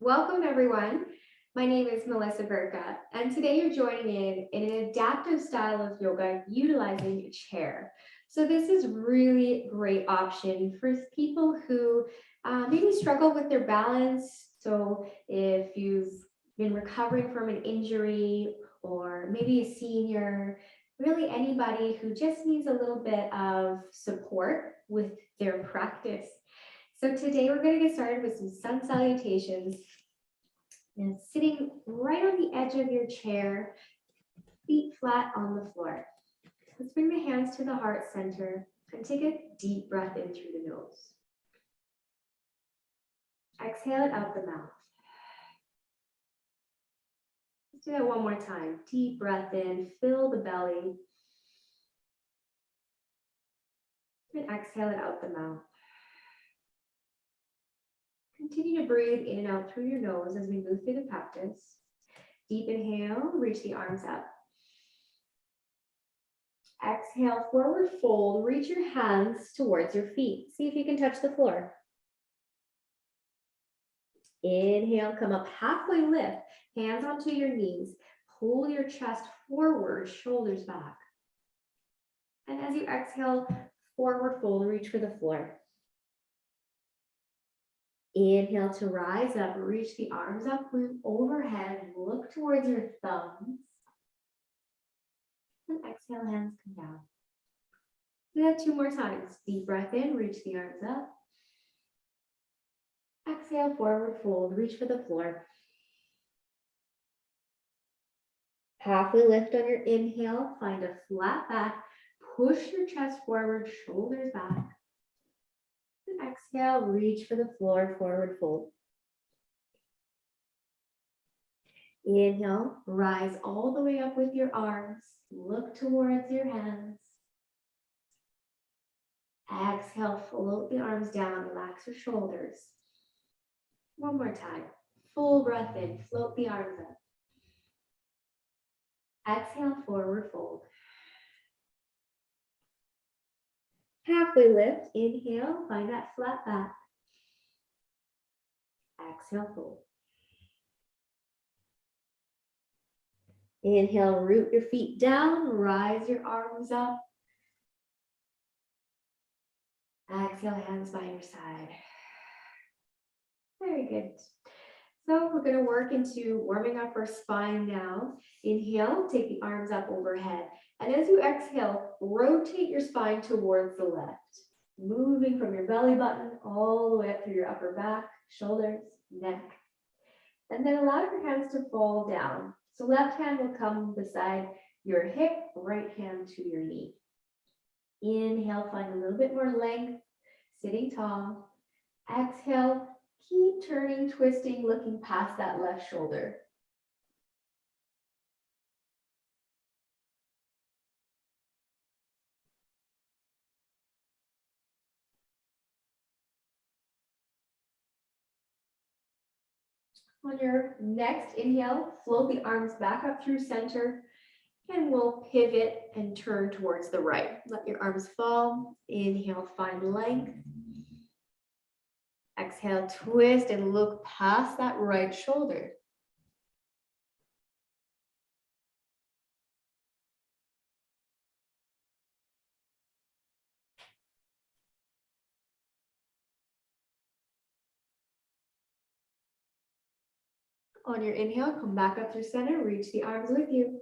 Welcome everyone. My name is Melissa Burka, and today you're joining in an adaptive style of yoga utilizing a chair. So this is really great option for people who maybe struggle with their balance. So if you've been recovering from an injury or maybe a senior, really anybody who just needs a little bit of support with their practice. So today we're going to get started with some sun salutations and sitting right on the edge of your chair, feet flat on the floor. Let's bring the hands to the heart center and take a deep breath in through the nose. Exhale it out the mouth. Let's do that one more time. Deep breath in, fill the belly. And exhale it out the mouth. Continue to breathe in and out through your nose as we move through the practice. Deep inhale, reach the arms up. Exhale, forward fold, reach your hands towards your feet. See if you can touch the floor. Inhale, come up halfway lift, hands onto your knees. Pull your chest forward, shoulders back. And as you exhale, forward fold, reach for the floor. Inhale to rise up, reach the arms up, move overhead, look towards your thumbs. And exhale, hands come down. Do that 2 more times. Deep breath in, reach the arms up. Exhale, forward fold, reach for the floor. Halfway lift on your inhale, find a flat back, push your chest forward, shoulders back. And exhale, reach for the floor, forward fold. Inhale, rise all the way up with your arms. Look towards your hands. Exhale, float the arms down, relax your shoulders. One more time. Full breath in, float the arms up. Exhale, forward fold. Halfway lift, inhale, find that flat back. Exhale, fold. Inhale, root your feet down, rise your arms up. Exhale, hands by your side. Very good. So we're going to work into warming up our spine now. Inhale, take the arms up overhead. And as you exhale, rotate your spine towards the left, moving from your belly button all the way up through your upper back, shoulders, neck. And then allow your hands to fall down. So left hand will come beside your hip, right hand to your knee. Inhale, find a little bit more length, sitting tall. Exhale, keep turning, twisting, looking past that left shoulder. On your next inhale, float the arms back up through center, and we'll pivot and turn towards the right. Let your arms fall. Inhale, find length. Exhale, twist and look past that right shoulder. On your inhale, come back up through center, reach the arms with you.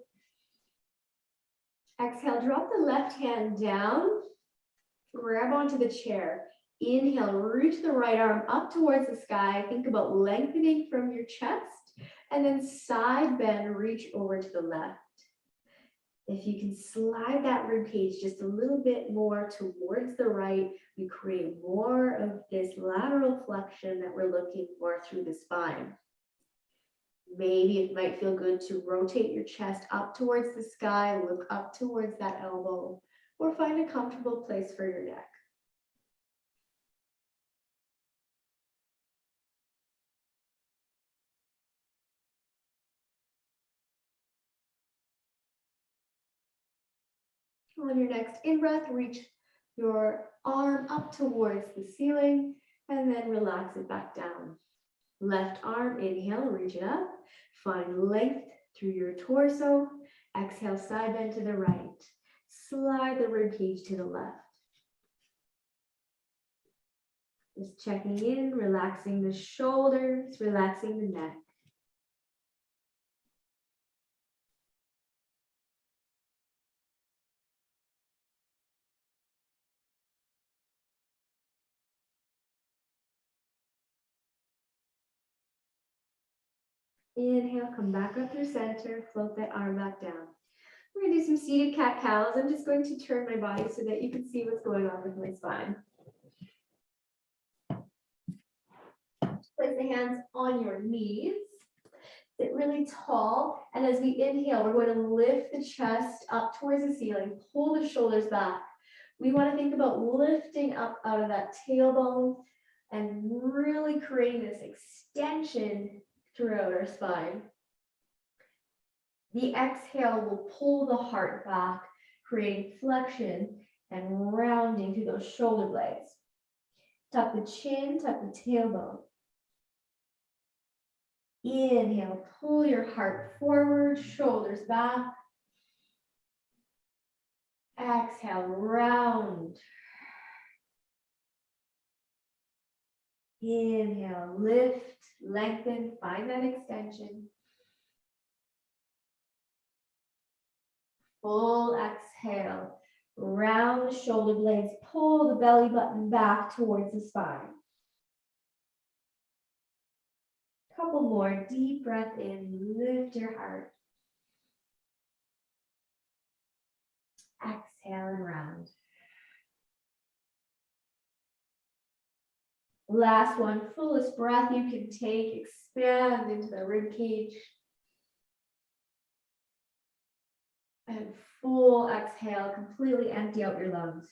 Exhale, drop the left hand down, grab onto the chair. Inhale, reach the right arm up towards the sky. Think about lengthening from your chest, and then side bend, reach over to the left. If you can slide that rib cage just a little bit more towards the right, we create more of this lateral flexion that we're looking for through the spine. Maybe it might feel good to rotate your chest up towards the sky, look up towards that elbow, or find a comfortable place for your neck. On your next in-breath, reach your arm up towards the ceiling and then relax it back down. Left arm, inhale, reach it up. Find length through your torso. Exhale, side bend to the right. Slide the rib cage to the left. Just checking in, relaxing the shoulders, relaxing the neck. Inhale, come back up through center, float that arm back down. We're gonna do some seated cat-cows. I'm just going to turn my body so that you can see what's going on with my spine. Place the hands on your knees. Sit really tall. And as we inhale, we're going to lift the chest up towards the ceiling, pull the shoulders back. We want to think about lifting up out of that tailbone and really creating this extension throughout our spine. The exhale will pull the heart back, creating flexion and rounding through those shoulder blades. Tuck the chin, tuck the tailbone. Inhale, pull your heart forward, shoulders back. Exhale, round. Inhale, lift, lengthen, find that extension. Full exhale, round the shoulder blades, pull the belly button back towards the spine. Couple more, deep breath in, lift your heart. Exhale and round. Last one, fullest breath you can take, expand into the rib cage. And full exhale, completely empty out your lungs.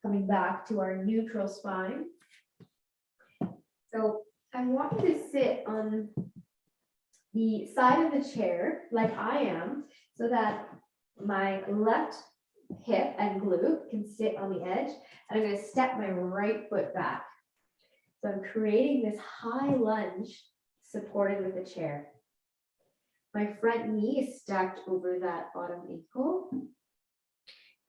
Coming back to our neutral spine. So I want you to sit on the side of the chair like I am, so that my left hip and glute can sit on the edge, and I'm going to step my right foot back. So I'm creating this high lunge supported with a chair. My front knee is stacked over that bottom ankle.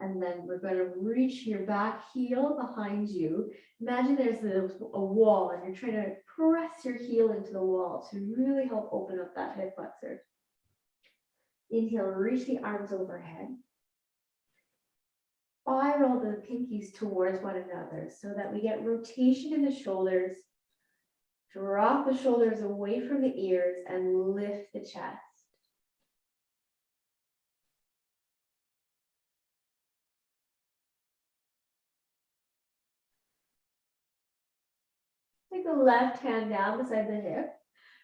And then we're going to reach your back heel behind you. Imagine there's a wall and you're trying to press your heel into the wall to really help open up that hip flexor. Inhale, reach the arms overhead. Spiral the pinkies towards one another so that we get rotation in the shoulders. Drop the shoulders away from the ears and lift the chest. Take the left hand down beside the hip,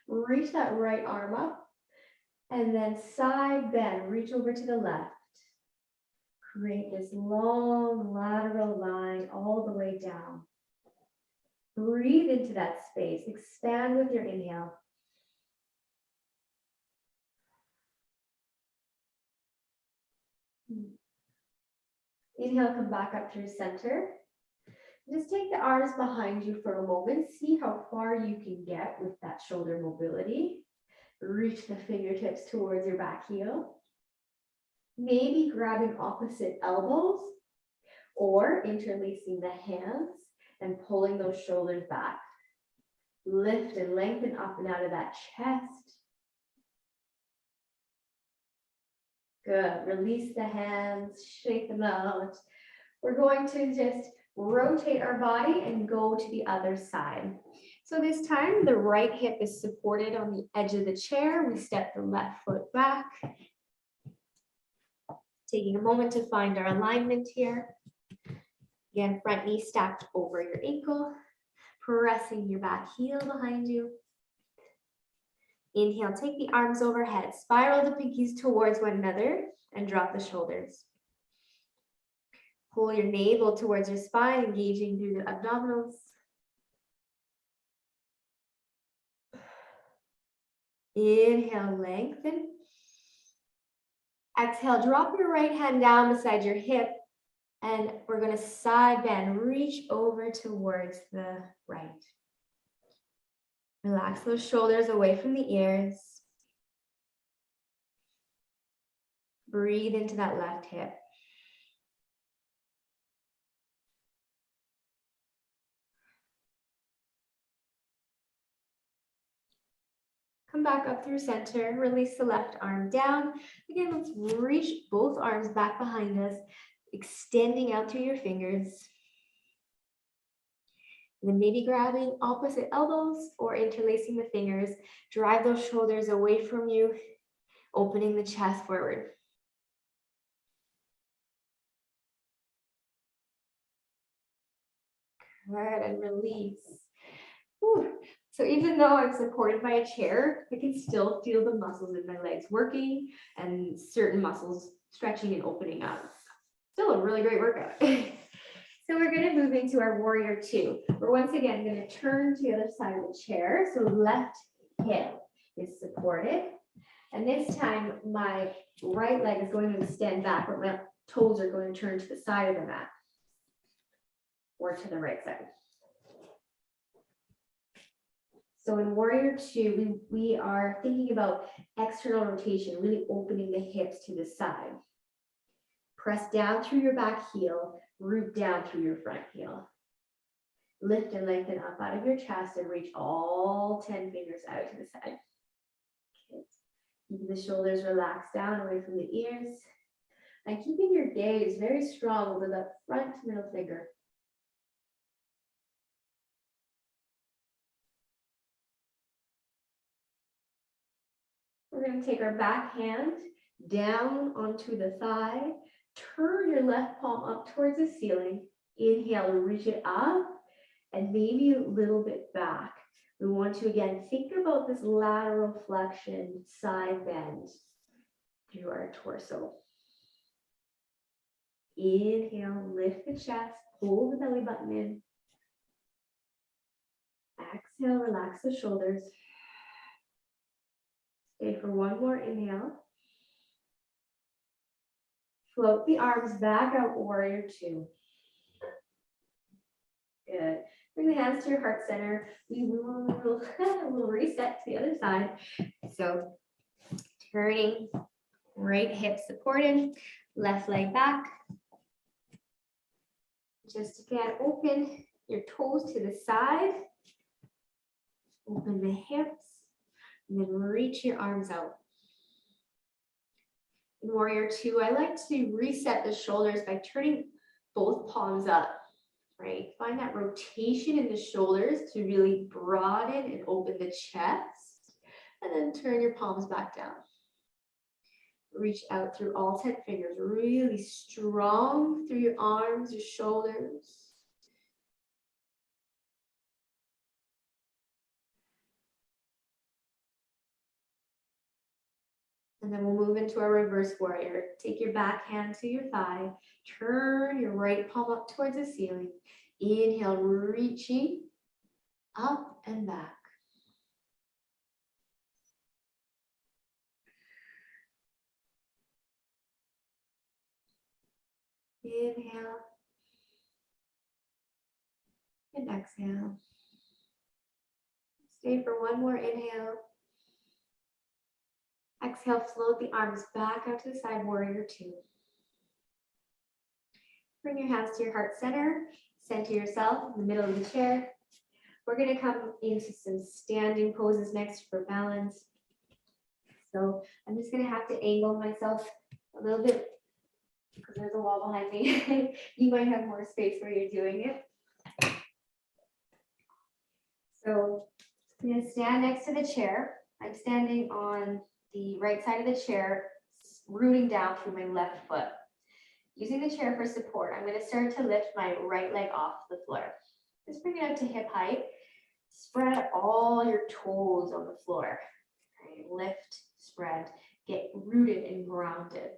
reach that right arm up, and then side bend, reach over to the left. Create this long lateral line all the way down. Breathe into that space, expand with your inhale. Inhale, come back up through center. Just take the arms behind you for a moment. See how far you can get with that shoulder mobility. Reach the fingertips towards your back heel. Maybe grabbing opposite elbows or interlacing the hands and pulling those shoulders back. Lift and lengthen up and out of that chest. Good. Release the hands, shake them out. We're going to just rotate our body and go to the other side. So this time, the right hip is supported on the edge of the chair. We step the left foot back. Taking a moment to find our alignment here. Again, front knee stacked over your ankle. Pressing your back heel behind you. Inhale, take the arms overhead. Spiral the pinkies towards one another and drop the shoulders. Pull your navel towards your spine, engaging through the abdominals. Inhale, lengthen. Exhale, drop your right hand down beside your hip. And we're going to side bend, reach over towards the right. Relax those shoulders away from the ears. Breathe into that left hip. Come back up through center, release the left arm down. Again, let's reach both arms back behind us, extending out through your fingers. And then maybe grabbing opposite elbows or interlacing the fingers. Drive those shoulders away from you, opening the chest forward. Good, and release. Whew. So even though I'm supported by a chair, I can still feel the muscles in my legs working and certain muscles stretching and opening up. Still a really great workout. So we're going to move into our warrior two. We're once again going to turn to the other side of the chair. So left hip is supported. And this time my right leg is going to extend back, but my toes are going to turn to the side of the mat or to the right side. So in warrior two, we are thinking about external rotation, really opening the hips to the side. Press down through your back heel, root down through your front heel. Lift and lengthen up out of your chest and reach all 10 fingers out to the side. Okay. Keeping the shoulders relaxed down away from the ears. And keeping your gaze very strong over the front middle finger. We're going to take our back hand down onto the thigh. Turn your left palm up towards the ceiling. Inhale, reach it up and maybe a little bit back. We want to, again, think about this lateral flexion, side bend through our torso. Inhale, lift the chest, pull the belly button in. Exhale, relax the shoulders. Stay for one more inhale. Float the arms back out, warrior two. Good. Bring the hands to your heart center. We will reset to the other side. So turning, right hip supported, left leg back. Just again, open your toes to the side. Open the hips, and then reach your arms out. In warrior two, I like to reset the shoulders by turning both palms up, right? Find that rotation in the shoulders to really broaden and open the chest, and then turn your palms back down. Reach out through all 10 fingers, really strong through your arms, your shoulders. And then we'll move into our reverse warrior. Take your back hand to your thigh. Turn your right palm up towards the ceiling. Inhale, reaching up and back. Inhale. And exhale. Stay for one more inhale. Exhale, float the arms back out to the side, warrior two. Bring your hands to your heart center. Center yourself in the middle of the chair. We're going to come into some standing poses next for balance. So I'm just going to have to angle myself a little bit because there's a wall behind me. You might have more space where you're doing it. So I'm going to stand next to the chair. I'm standing on the right side of the chair, rooting down through my left foot. Using the chair for support, I'm going to start to lift my right leg off the floor. Just bring it up to hip height. Spread all your toes on the floor. Right? Lift, spread, get rooted and grounded.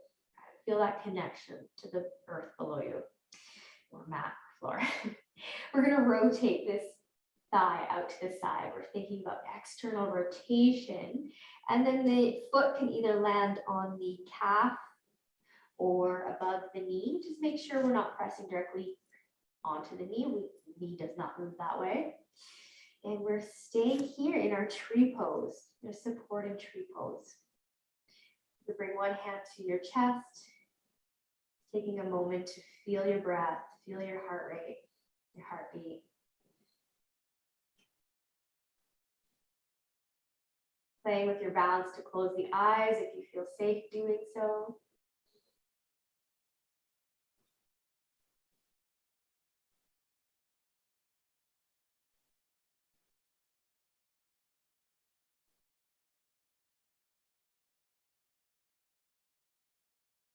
Feel that connection to the earth below you, or mat, floor. We're going to rotate this thigh out to the side. We're thinking about external rotation. And then the foot can either land on the calf or above the knee. Just make sure we're not pressing directly onto the knee. The knee does not move that way. And we're staying here in our tree pose, a supported tree pose. You bring one hand to your chest, taking a moment to feel your breath, feel your heart rate, your heartbeat. Playing with your balance to close the eyes if you feel safe doing so.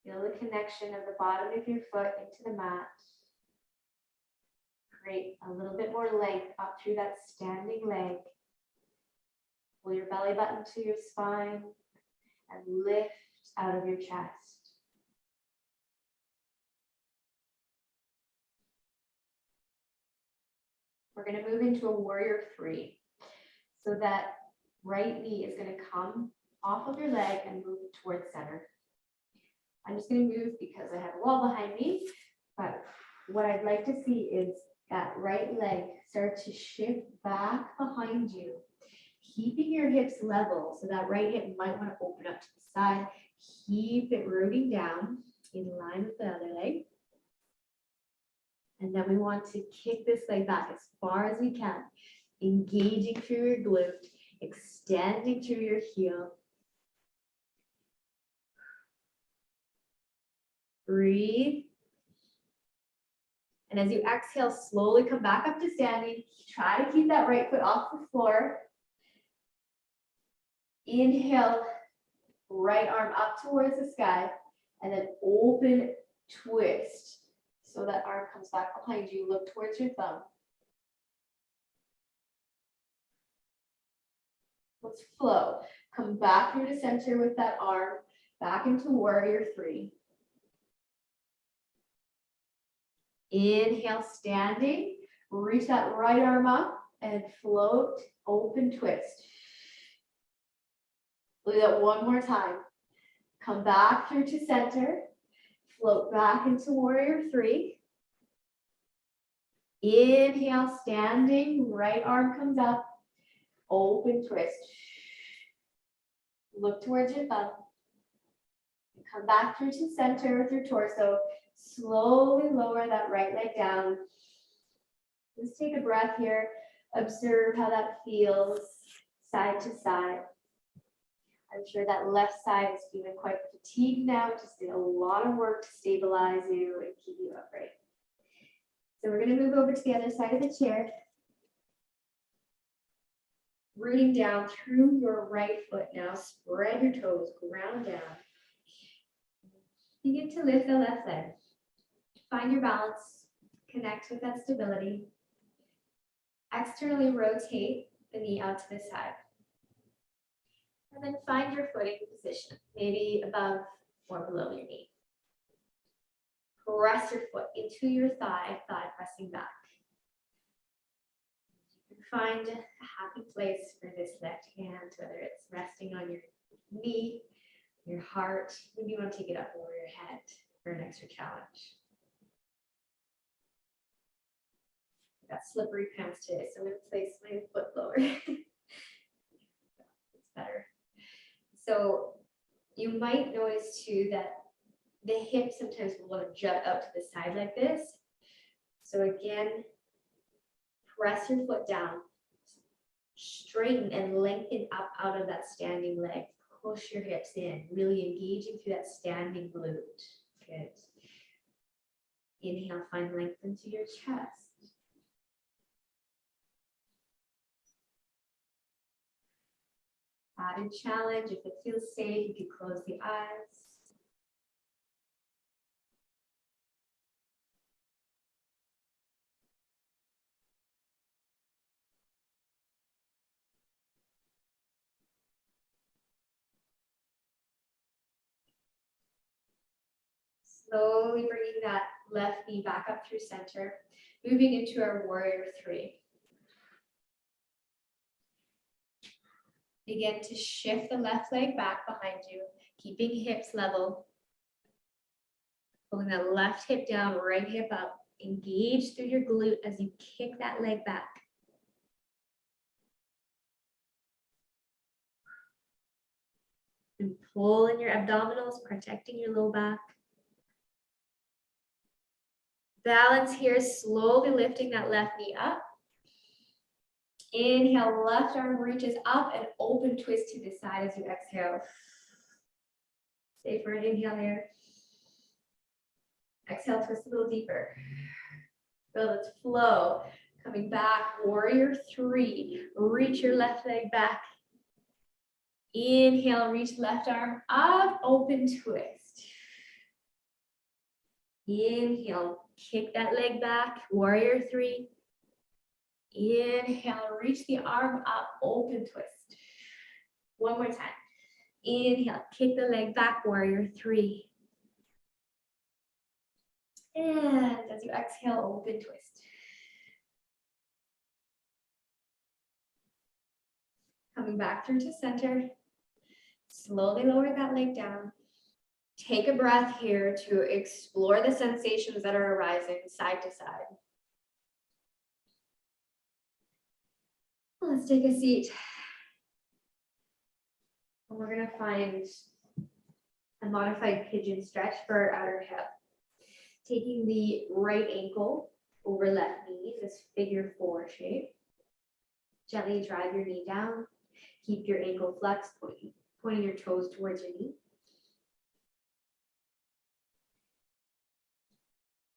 Feel the connection of the bottom of your foot into the mat. Create a little bit more length up through that standing leg. Pull your belly button to your spine and lift out of your chest. We're going to move into a warrior three. So that right knee is going to come off of your leg and move towards center. I'm just going to move because I have a wall behind me, but what I'd like to see is that right leg start to shift back behind you, keeping your hips level. So that right hip might want to open up to the side. Keep it rooting down in line with the other leg. And then we want to kick this leg back as far as we can, engaging through your glute, extending through your heel. Breathe. And as you exhale, slowly come back up to standing. Try to keep that right foot off the floor. Inhale, right arm up towards the sky, and then open twist. So that arm comes back behind you. Look towards your thumb. Let's flow. Come back through to center with that arm. Back into warrior three. Inhale, standing. Reach that right arm up and float, open twist. We'll do that one more time. Come back through to center. Float back into warrior three. Inhale, standing. Right arm comes up. Open twist. Look towards your thumb. Come back through to center with your torso. Slowly lower that right leg down. Just take a breath here. Observe how that feels side to side. I'm sure that left side is feeling quite fatigued now. Just did a lot of work to stabilize you and keep you upright. So we're going to move over to the other side of the chair. Rooting down through your right foot now. Spread your toes, ground down. Begin to lift the left leg. Find your balance. Connect with that stability. Externally rotate the knee out to the side. And then find your footing position, maybe above or below your knee. Press your foot into your thigh, thigh pressing back. You can find a happy place for this left hand, whether it's resting on your knee, your heart. Maybe you want to take it up over your head for an extra challenge. I've got slippery pants today, so I'm going to place my foot lower. It's better. So you might notice too that the hip sometimes will want to jut out to the side like this. So again, press your foot down, straighten and lengthen up out of that standing leg. Push your hips in, really engaging through that standing glute. Good. Inhale, find length into your chest. Added challenge. If it feels safe, you can close the eyes. Slowly bringing that left knee back up through center, moving into our warrior three. Begin to shift the left leg back behind you, keeping hips level. Pulling that left hip down, right hip up. Engage through your glute as you kick that leg back. And pull in your abdominals, protecting your low back. Balance here, slowly lifting that left knee up. Inhale, left arm reaches up and open twist to the side as you exhale. Stay for an inhale here. Exhale, twist a little deeper. Feel its flow. Coming back, warrior three. Reach your left leg back. Inhale, reach left arm up, open twist. Inhale, kick that leg back, warrior three. Inhale, reach the arm up, open twist. One more time. Inhale, kick the leg back, warrior three. And as you exhale, open twist. Coming back through to center. Slowly lower that leg down. Take a breath here to explore the sensations that are arising side to side. Let's take a seat. And we're going to find a modified pigeon stretch for our outer hip. Taking the right ankle over left knee, this figure four shape. Gently drive your knee down. Keep your ankle flexed, pointing your toes towards your knee.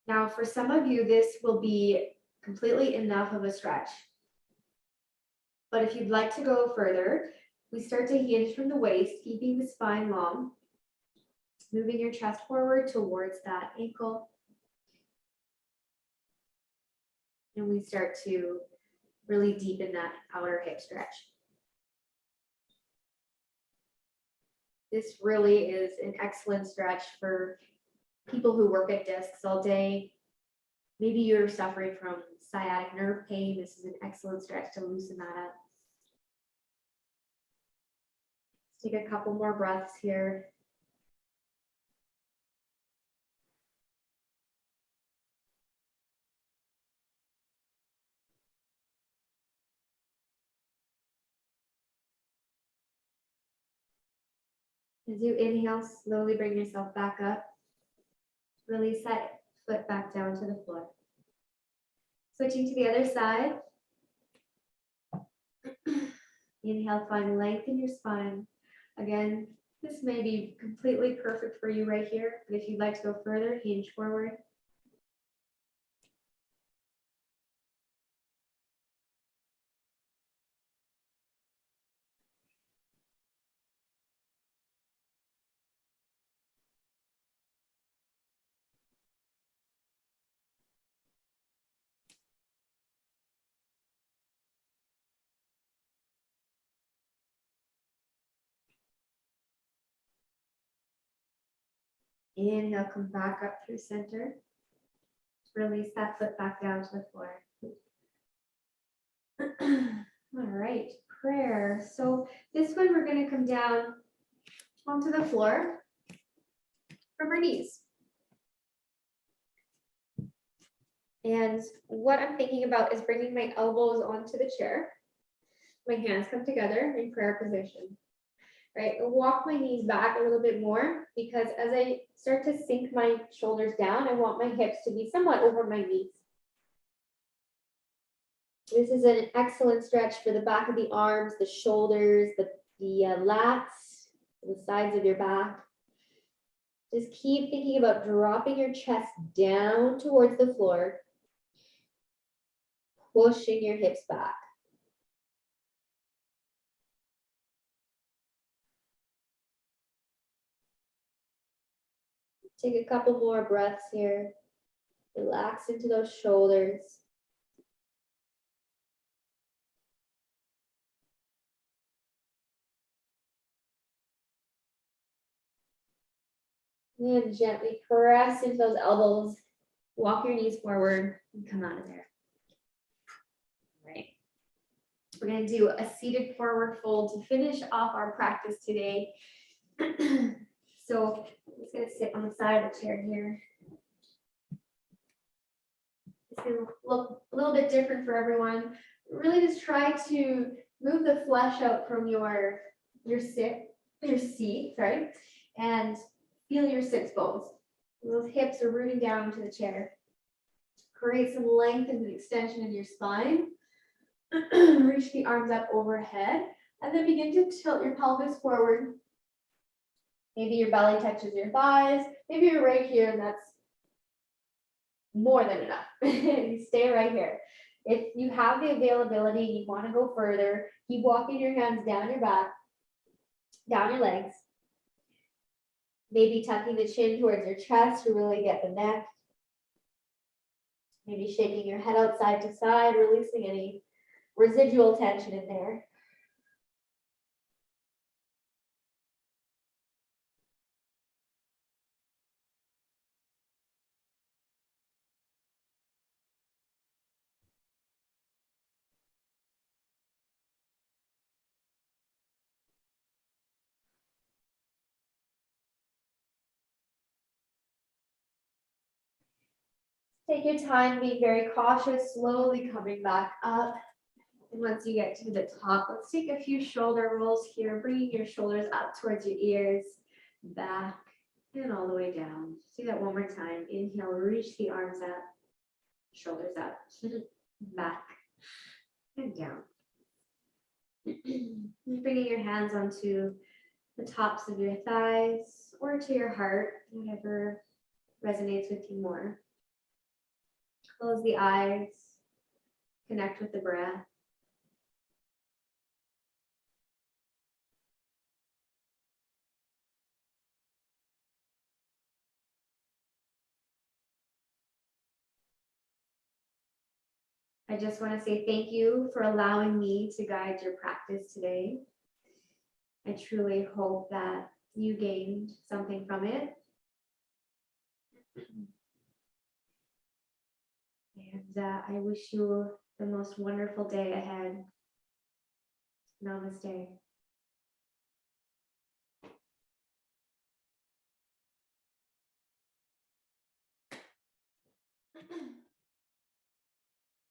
Now, for some of you, this will be completely enough of a stretch. But if you'd like to go further, we start to hinge from the waist, keeping the spine long, moving your chest forward towards that ankle. And we start to really deepen that outer hip stretch. This really is an excellent stretch for people who work at desks all day. Maybe you're suffering from sciatic nerve pain. This is an excellent stretch to loosen that up. Let's take a couple more breaths here. As you inhale, slowly bring yourself back up. Release that foot back down to the floor. Switching to the other side. Inhale, find length in your spine. Again, this may be completely perfect for you right here, but if you'd like to go further, hinge forward. Inhale, come back up through center. Release that foot back down to the floor. All right, prayer. So this one, we're going to come down onto the floor from our knees. And what I'm thinking about is bringing my elbows onto the chair. My hands come together in prayer position. Right, I'll walk my knees back a little bit more because as I start to sink my shoulders down, I want my hips to be somewhat over my knees. This is an excellent stretch for the back of the arms, the shoulders, the lats, the sides of your back. Just keep thinking about dropping your chest down towards the floor, pushing your hips back. Take a couple more breaths here. Relax into those shoulders. And gently press into those elbows. Walk your knees forward and come out of there. All right. We're going to do a seated forward fold to finish off our practice today. So I'm just going to sit on the side of the chair here. can look a little bit different for everyone. Really just try to move the flesh out from your seat, sorry, and feel your sits bones. Those hips are rooting down into the chair. Create some length and extension in your spine. Reach the arms up overhead, and then begin to tilt your pelvis forward. Maybe your belly touches your thighs. Maybe you're right here, and that's more than enough. You stay right here. If you have the availability, you want to go further, keep walking your hands down your back, down your legs. Maybe tucking the chin towards your chest to really get the neck. Maybe shaking your head out side to side, releasing any residual tension in there. Take your time, be very cautious, slowly coming back up. And once you get to the top, let's take a few shoulder rolls here, bringing your shoulders up towards your ears, back, and all the way down. Let's do that one more time. Inhale, reach the arms up, shoulders up, back, and down. Bringing your hands onto the tops of your thighs or to your heart, whatever resonates with you more. Close the eyes, connect with the breath. I just want to say thank you for allowing me to guide your practice today. I truly hope that you gained something from it. And I wish you the most wonderful day ahead. Namaste.